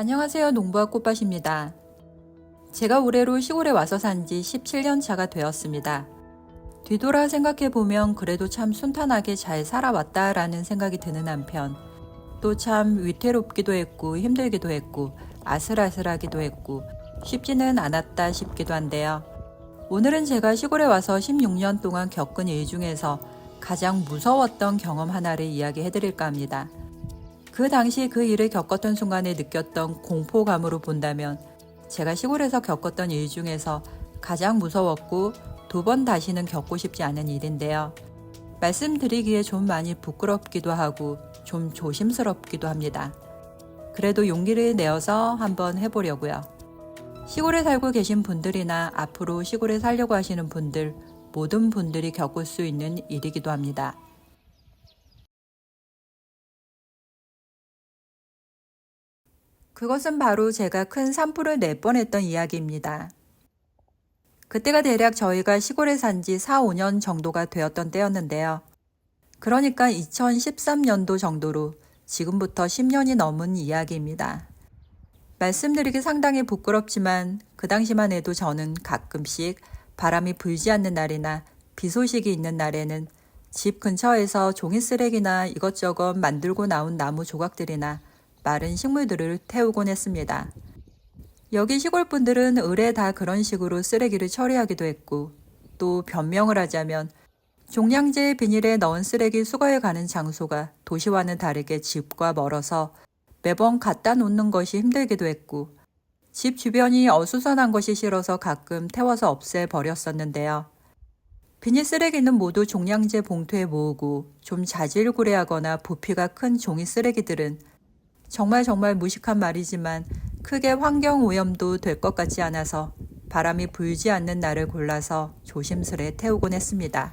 안녕하세요. 농부와 꽃밭입니다. 제가 올해로 시골에 와서 산 지 17년 차가 되었습니다. 뒤돌아 생각해보면 그래도 참 순탄하게 잘 살아왔다라는 생각이 드는 한편 또 참 위태롭기도 했고 힘들기도 했고 아슬아슬하기도 했고 쉽지는 않았다 싶기도 한데요. 오늘은 제가 시골에 와서 16년 동안 겪은 일 중에서 가장 무서웠던 경험 하나를 이야기해드릴까 합니다. 그 당시 그 일을 겪었던 순간에 느꼈던 공포감으로 본다면 제가 시골에서 겪었던 일 중에서 가장 무서웠고 두 번 다시는 겪고 싶지 않은 일인데요. 말씀드리기에 좀 많이 부끄럽기도 하고 좀 조심스럽기도 합니다. 그래도 용기를 내어서 한번 해보려고요. 시골에 살고 계신 분들이나 앞으로 시골에 살려고 하시는 분들, 모든 분들이 겪을 수 있는 일이기도 합니다. 그것은 바로 제가 큰 산불을 낼 뻔했던 이야기입니다. 그때가 대략 저희가 시골에 산 지 4, 5년 정도가 되었던 때였는데요. 그러니까 2013년도 정도로 지금부터 10년이 넘은 이야기입니다. 말씀드리기 상당히 부끄럽지만 그 당시만 해도 저는 가끔씩 바람이 불지 않는 날이나 비 소식이 있는 날에는 집 근처에서 종이 쓰레기나 이것저것 만들고 나온 나무 조각들이나 마른 식물들을 태우곤 했습니다. 여기 시골분들은 을에 다 그런 식으로 쓰레기를 처리하기도 했고 또 변명을 하자면 종량제 비닐에 넣은 쓰레기 수거해 가는 장소가 도시와는 다르게 집과 멀어서 매번 갖다 놓는 것이 힘들기도 했고 집 주변이 어수선한 것이 싫어서 가끔 태워서 없애버렸었는데요. 비닐 쓰레기는 모두 종량제 봉투에 모으고 좀 자질구레하거나 부피가 큰 종이 쓰레기들은 정말 무식한 말이지만 크게 환경오염도 될 것 같지 않아서 바람이 불지 않는 날을 골라서 조심스레 태우곤 했습니다.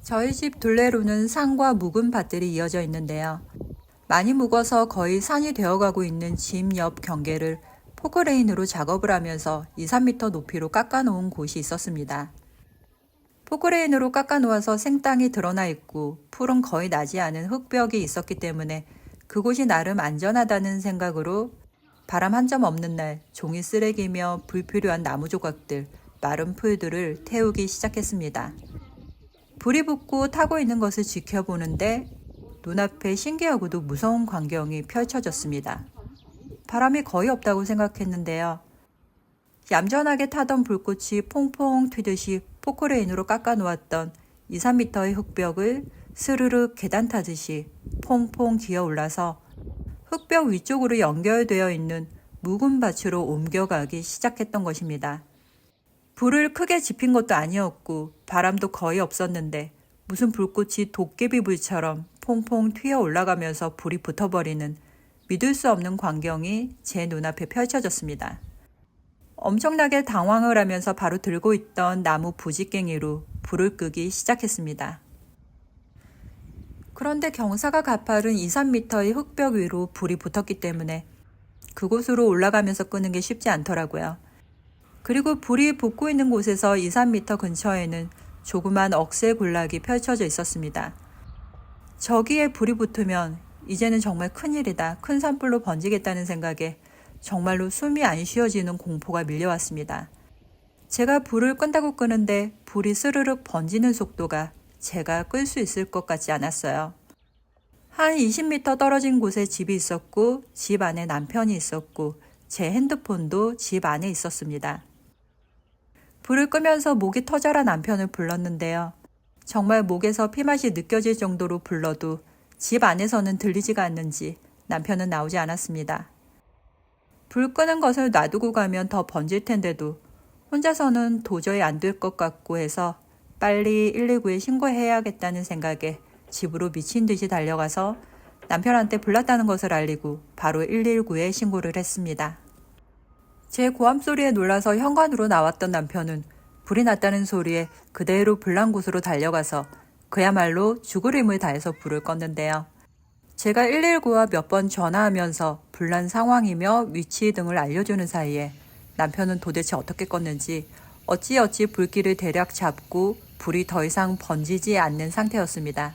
저희 집 둘레로는 산과 묵은 밭들이 이어져 있는데요. 많이 묵어서 거의 산이 되어가고 있는 집 옆 경계를 포크레인으로 작업을 하면서 2, 3m 높이로 깎아놓은 곳이 있었습니다. 포크레인으로 깎아놓아서 생땅이 드러나 있고 풀은 거의 나지 않은 흙벽이 있었기 때문에 그곳이 나름 안전하다는 생각으로 바람 한 점 없는 날 종이 쓰레기며 불필요한 나무 조각들, 마른 풀들을 태우기 시작했습니다. 불이 붙고 타고 있는 것을 지켜보는데 눈앞에 신기하고도 무서운 광경이 펼쳐졌습니다. 바람이 거의 없다고 생각했는데요. 얌전하게 타던 불꽃이 퐁퐁 튀듯이 포크레인으로 깎아놓았던 2, 3m의 흙벽을 스르륵 계단 타듯이 퐁퐁 기어 올라서 흙벽 위쪽으로 연결되어 있는 묵은 밭으로 옮겨가기 시작했던 것입니다. 불을 크게 지핀 것도 아니었고 바람도 거의 없었는데 무슨 불꽃이 도깨비 불처럼 퐁퐁 튀어 올라가면서 불이 붙어버리는 믿을 수 없는 광경이 제 눈앞에 펼쳐졌습니다. 엄청나게 당황을 하면서 바로 들고 있던 나무 부직갱이로 불을 끄기 시작했습니다. 그런데 경사가 가파른 2, 3m의 흙벽 위로 불이 붙었기 때문에 그곳으로 올라가면서 끄는 게 쉽지 않더라고요. 그리고 불이 붙고 있는 곳에서 2, 3m 근처에는 조그만 억새 군락이 펼쳐져 있었습니다. 저기에 불이 붙으면 이제는 정말 큰일이다, 큰 산불로 번지겠다는 생각에 정말로 숨이 안 쉬어지는 공포가 밀려왔습니다. 제가 불을 끈다고 끄는데 불이 스르륵 번지는 속도가 제가 끌 수 있을 것 같지 않았어요. 한 20m 떨어진 곳에 집이 있었고 집 안에 남편이 있었고 제 핸드폰도 집 안에 있었습니다. 불을 끄면서 목이 터져라 남편을 불렀는데요. 정말 목에서 피맛이 느껴질 정도로 불러도 집 안에서는 들리지가 않는지 남편은 나오지 않았습니다. 불 끄는 것을 놔두고 가면 더 번질 텐데도 혼자서는 도저히 안 될 것 같고 해서 빨리 119에 신고해야겠다는 생각에 집으로 미친 듯이 달려가서 남편한테 불났다는 것을 알리고 바로 119에 신고를 했습니다. 제 고함 소리에 놀라서 현관으로 나왔던 남편은 불이 났다는 소리에 그대로 불난 곳으로 달려가서 그야말로 죽을 힘을 다해서 불을 껐는데요. 제가 119와 몇 번 전화하면서 불난 상황이며 위치 등을 알려주는 사이에 남편은 도대체 어떻게 껐는지 어찌어찌 불길을 대략 잡고 불이 더 이상 번지지 않는 상태였습니다.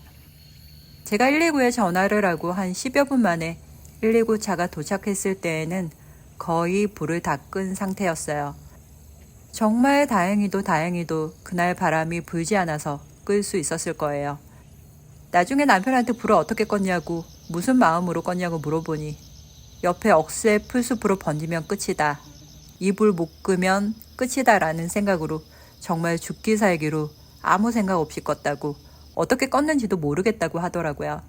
제가 119에 전화를 하고 한 10여 분 만에 119 차가 도착했을 때에는 거의 불을 다 끈 상태였어요. 정말 다행히도 그날 바람이 불지 않아서 끌 수 있었을 거예요. 나중에 남편한테 불을 어떻게 껐냐고, 무슨 마음으로 껐냐고 물어보니 옆에 억새 풀숲으로 번지면 끝이다. 이 불 못 끄면 끝이다 라는 생각으로 정말 죽기 살기로 아무 생각 없이 껐다고, 어떻게 껐는지도 모르겠다고 하더라고요.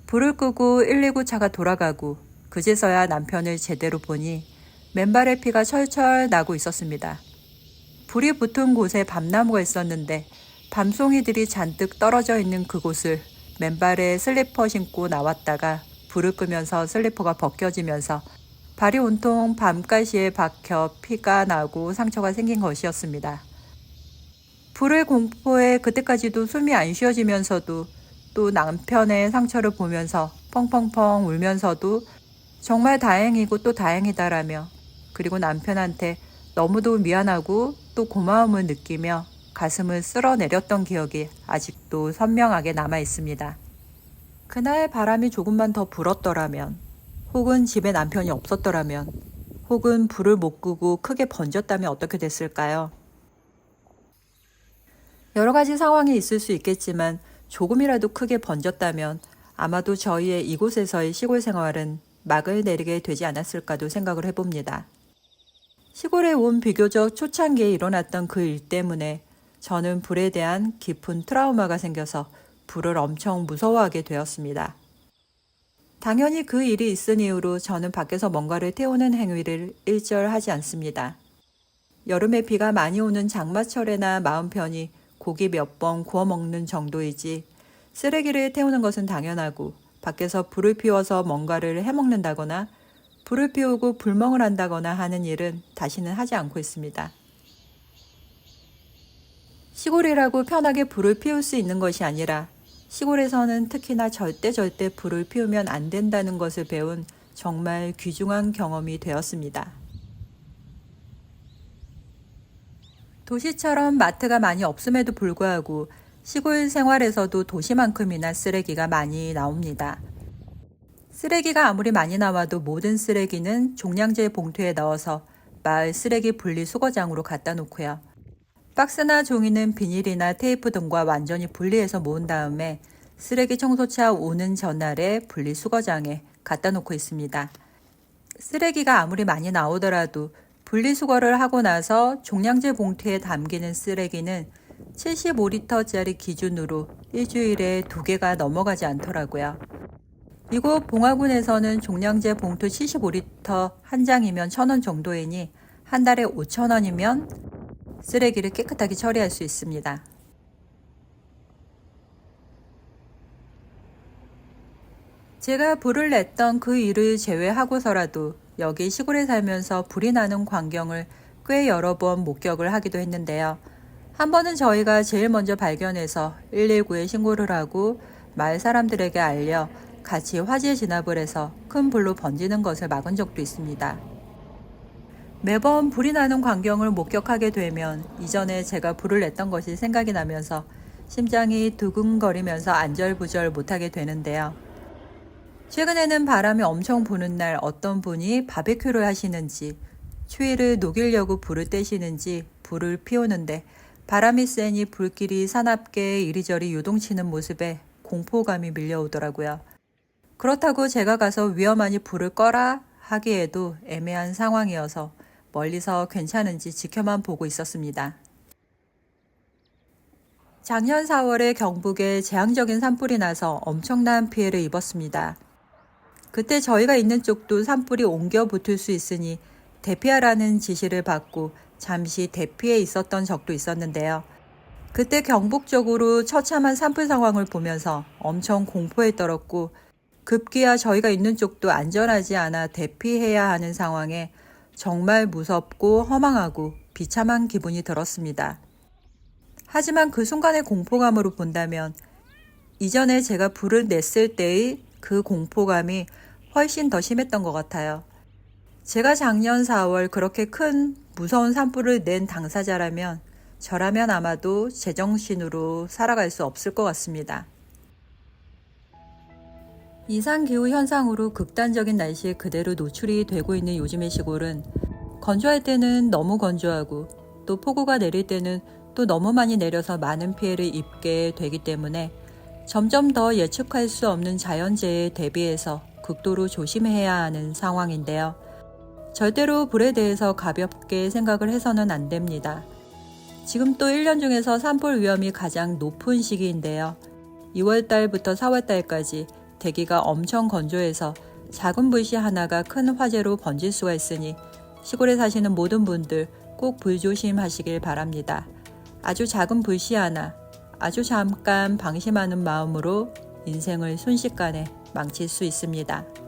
불을 끄고 119 차가 돌아가고 그제서야 남편을 제대로 보니 맨발에 피가 철철 나고 있었습니다. 불이 붙은 곳에 밤나무가 있었는데 밤송이들이 잔뜩 떨어져 있는 그곳을 맨발에 슬리퍼 신고 나왔다가 불을 끄면서 슬리퍼가 벗겨지면서 발이 온통 밤가시에 박혀 피가 나고 상처가 생긴 것이었습니다. 불의 공포에 그때까지도 숨이 안 쉬어지면서도 또 남편의 상처를 보면서 펑펑펑 울면서도 정말 다행이고 또 다행이다라며, 그리고 남편한테 너무도 미안하고 또 고마움을 느끼며 가슴을 쓸어내렸던 기억이 아직도 선명하게 남아 있습니다. 그날 바람이 조금만 더 불었더라면, 혹은 집에 남편이 없었더라면, 혹은 불을 못 끄고 크게 번졌다면 어떻게 됐을까요? 여러 가지 상황이 있을 수 있겠지만 조금이라도 크게 번졌다면 아마도 저희의 이곳에서의 시골 생활은 막을 내리게 되지 않았을까도 생각을 해봅니다. 시골에 온 비교적 초창기에 일어났던 그 일 때문에 저는 불에 대한 깊은 트라우마가 생겨서 불을 엄청 무서워하게 되었습니다. 당연히 그 일이 있은 이후로 저는 밖에서 뭔가를 태우는 행위를 일절 하지 않습니다. 여름에 비가 많이 오는 장마철에나 마음 편히 고기 몇 번 구워 먹는 정도이지 쓰레기를 태우는 것은 당연하고, 밖에서 불을 피워서 뭔가를 해먹는다거나 불을 피우고 불멍을 한다거나 하는 일은 다시는 하지 않고 있습니다. 시골이라고 편하게 불을 피울 수 있는 것이 아니라 시골에서는 특히나 절대 불을 피우면 안 된다는 것을 배운 정말 귀중한 경험이 되었습니다. 도시처럼 마트가 많이 없음에도 불구하고 시골 생활에서도 도시만큼이나 쓰레기가 많이 나옵니다. 쓰레기가 아무리 많이 나와도 모든 쓰레기는 종량제 봉투에 넣어서 마을 쓰레기 분리수거장으로 갖다 놓고요. 박스나 종이는 비닐이나 테이프 등과 완전히 분리해서 모은 다음에 쓰레기 청소차 오는 전날에 분리수거장에 갖다 놓고 있습니다. 쓰레기가 아무리 많이 나오더라도 분리수거를 하고 나서 종량제 봉투에 담기는 쓰레기는 75리터짜리 기준으로 일주일에 2개가 넘어가지 않더라고요. 이곳 봉화군에서는 종량제 봉투 75리터 한 장이면 1,000원 정도이니 한 달에 5,000원이면 쓰레기를 깨끗하게 처리할 수 있습니다. 제가 불을 냈던 그 일을 제외하고서라도 여기 시골에 살면서 불이 나는 광경을 꽤 여러 번 목격을 하기도 했는데요. 한 번은 저희가 제일 먼저 발견해서 119에 신고를 하고 마을 사람들에게 알려 같이 화재 진압을 해서 큰 불로 번지는 것을 막은 적도 있습니다. 매번 불이 나는 광경을 목격하게 되면 이전에 제가 불을 냈던 것이 생각이 나면서 심장이 두근거리면서 안절부절 못하게 되는데요. 최근에는 바람이 엄청 부는 날 어떤 분이 바베큐를 하시는지 추위를 녹이려고 불을 떼시는지 불을 피우는데 바람이 세니 불길이 사납게 이리저리 요동치는 모습에 공포감이 밀려오더라고요. 그렇다고 제가 가서 위험하니 불을 꺼라 하기에도 애매한 상황이어서 멀리서 괜찮은지 지켜만 보고 있었습니다. 작년 4월에 경북에 재앙적인 산불이 나서 엄청난 피해를 입었습니다. 그때 저희가 있는 쪽도 산불이 옮겨 붙을 수 있으니 대피하라는 지시를 받고 잠시 대피해 있었던 적도 있었는데요. 그때 경북 쪽으로 처참한 산불 상황을 보면서 엄청 공포에 떨었고, 급기야 저희가 있는 쪽도 안전하지 않아 대피해야 하는 상황에 정말 무섭고 허망하고 비참한 기분이 들었습니다. 하지만 그 순간의 공포감으로 본다면 이전에 제가 불을 냈을 때의 그 공포감이 훨씬 더 심했던 것 같아요. 제가 작년 4월 그렇게 큰 무서운 산불을 낸 당사자라면 저라면 아마도 제정신으로 살아갈 수 없을 것 같습니다. 이상기후 현상으로 극단적인 날씨에 그대로 노출이 되고 있는 요즘의 시골은 건조할 때는 너무 건조하고 또 폭우가 내릴 때는 또 너무 많이 내려서 많은 피해를 입게 되기 때문에 점점 더 예측할 수 없는 자연재해에 대비해서 극도로 조심해야 하는 상황인데요. 절대로 불에 대해서 가볍게 생각을 해서는 안 됩니다. 지금 또 1년 중에서 산불 위험이 가장 높은 시기인데요. 2월달부터 4월달까지 대기가 엄청 건조해서 작은 불씨 하나가 큰 화재로 번질 수가 있으니 시골에 사시는 모든 분들 꼭 불조심하시길 바랍니다. 아주 작은 불씨 하나, 아주 잠깐 방심하는 마음으로 인생을 순식간에 망칠 수 있습니다.